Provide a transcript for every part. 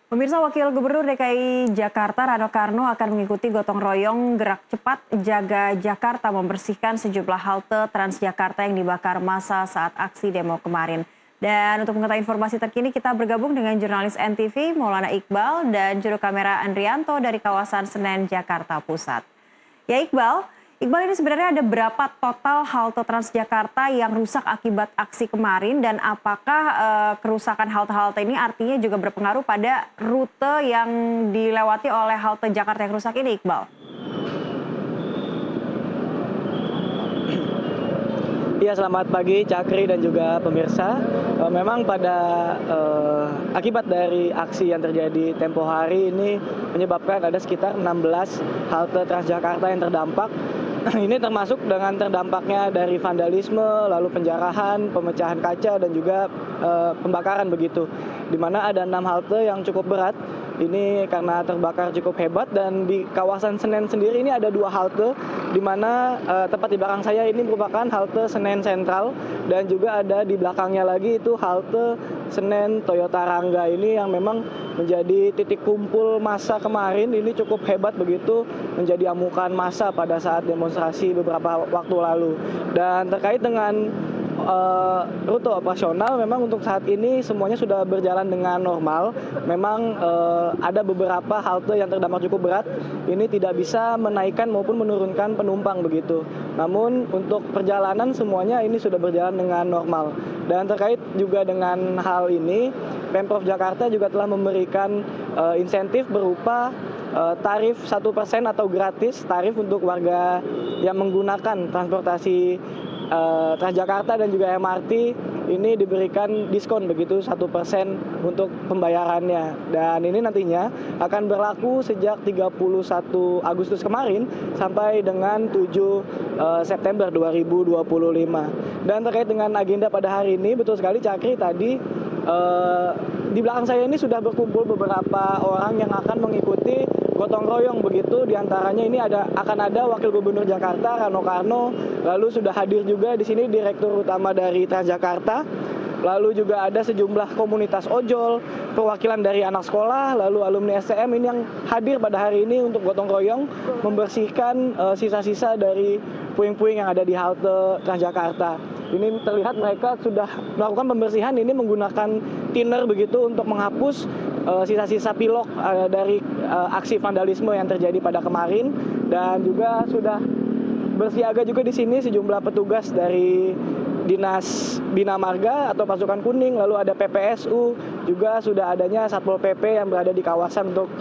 Pemirsa, Wakil Gubernur DKI Jakarta Rano Karno akan mengikuti gotong royong gerak cepat jaga Jakarta membersihkan sejumlah halte Transjakarta yang dibakar massa saat aksi demo kemarin. Dan untuk mengetahui informasi terkini kita bergabung dengan jurnalis NTV Maulana Iqbal dan juru kamera Andrianto dari kawasan Senen, Jakarta Pusat. Ya Iqbal ini sebenarnya ada berapa total halte Transjakarta yang rusak akibat aksi kemarin dan apakah kerusakan halte-halte ini artinya juga berpengaruh pada rute yang dilewati oleh halte Jakarta yang rusak ini, Iqbal? Iya, selamat pagi Cakri dan juga pemirsa. Memang pada akibat dari aksi yang terjadi tempo hari ini menyebabkan ada sekitar 16 halte Transjakarta yang terdampak. Ini termasuk dengan terdampaknya dari vandalisme, lalu penjarahan, pemecahan kaca dan juga pembakaran begitu. Di mana ada 6 halte yang cukup berat. Ini karena terbakar cukup hebat dan di kawasan Senen sendiri ini ada 2 halte di mana tepat di belakang saya ini merupakan halte Senen Sentral dan juga ada di belakangnya lagi itu halte Senen Toyota Rangga ini yang memang menjadi titik kumpul massa kemarin. Ini cukup hebat begitu, menjadi amukan massa pada saat demonstrasi beberapa waktu lalu. Dan terkait dengan rute operasional memang untuk saat ini semuanya sudah berjalan dengan normal. Memang ada beberapa halte yang terdampak cukup berat. Ini tidak bisa menaikkan maupun menurunkan penumpang begitu. Namun untuk perjalanan semuanya ini sudah berjalan dengan normal. Dan terkait juga dengan hal ini, Pemprov Jakarta juga telah memberikan insentif berupa tarif 1% atau gratis tarif untuk warga yang menggunakan transportasi Transjakarta dan juga MRT ini diberikan diskon begitu 1% untuk pembayarannya. Dan ini nantinya akan berlaku sejak 31 Agustus kemarin sampai dengan 7 September 2025. Dan terkait dengan agenda pada hari ini, betul sekali Cakri tadi di belakang saya ini sudah berkumpul beberapa orang yang akan mengikuti gotong royong begitu. Di antaranya ini akan ada Wakil Gubernur Jakarta Rano Karno, lalu sudah hadir juga di sini Direktur Utama dari Transjakarta, lalu juga ada sejumlah komunitas ojol, perwakilan dari anak sekolah, lalu alumni STM ini yang hadir pada hari ini untuk gotong royong membersihkan sisa-sisa dari puing-puing yang ada di halte Transjakarta. Ini terlihat mereka sudah melakukan pembersihan ini menggunakan thinner begitu untuk menghapus sisa-sisa pilok dari aksi vandalisme yang terjadi pada kemarin. Dan juga sudah bersiaga juga di sini sejumlah petugas dari Dinas Bina Marga atau Pasukan Kuning, lalu ada PPSU, juga sudah adanya Satpol PP yang berada di kawasan untuk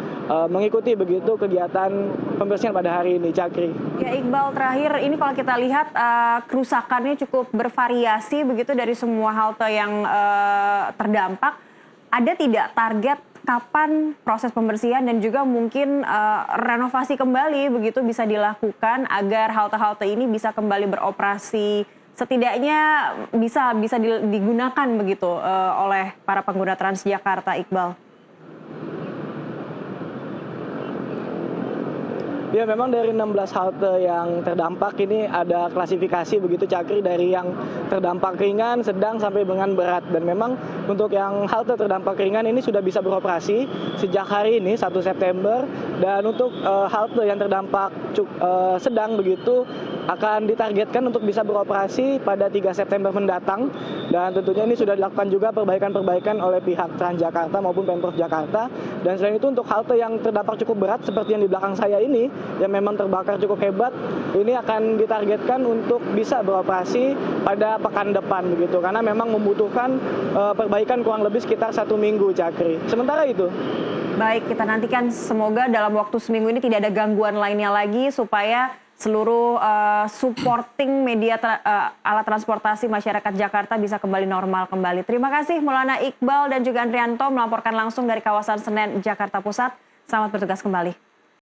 mengikuti begitu kegiatan pembersihan pada hari ini, Cakri. Ya Iqbal, terakhir ini kalau kita lihat kerusakannya cukup bervariasi begitu dari semua halte yang terdampak. Ada tidak target kapan proses pembersihan dan juga mungkin renovasi kembali begitu bisa dilakukan agar halte-halte ini bisa kembali beroperasi, setidaknya bisa digunakan begitu oleh para pengguna Transjakarta, Iqbal? Ya, memang dari 16 halte yang terdampak ini ada klasifikasi begitu Cakri, dari yang terdampak ringan, sedang sampai dengan berat. Dan memang untuk yang halte terdampak ringan ini sudah bisa beroperasi sejak hari ini 1 September. Dan untuk halte yang terdampak sedang begitu akan ditargetkan untuk bisa beroperasi pada 3 September mendatang. Dan tentunya ini sudah dilakukan juga perbaikan-perbaikan oleh pihak Transjakarta maupun Pemprov Jakarta. Dan selain itu untuk halte yang terdampak cukup berat seperti yang di belakang saya ini, yang memang terbakar cukup hebat, ini akan ditargetkan untuk bisa beroperasi pada pekan depan begitu, karena memang membutuhkan perbaikan kurang lebih sekitar 1 minggu, Cakri. Sementara itu. Baik, kita nantikan semoga dalam waktu seminggu ini tidak ada gangguan lainnya lagi supaya seluruh supporting media alat transportasi masyarakat Jakarta bisa kembali normal kembali. Terima kasih Maulana Iqbal dan juga Andrianto melaporkan langsung dari kawasan Senen, Jakarta Pusat. Selamat bertugas kembali.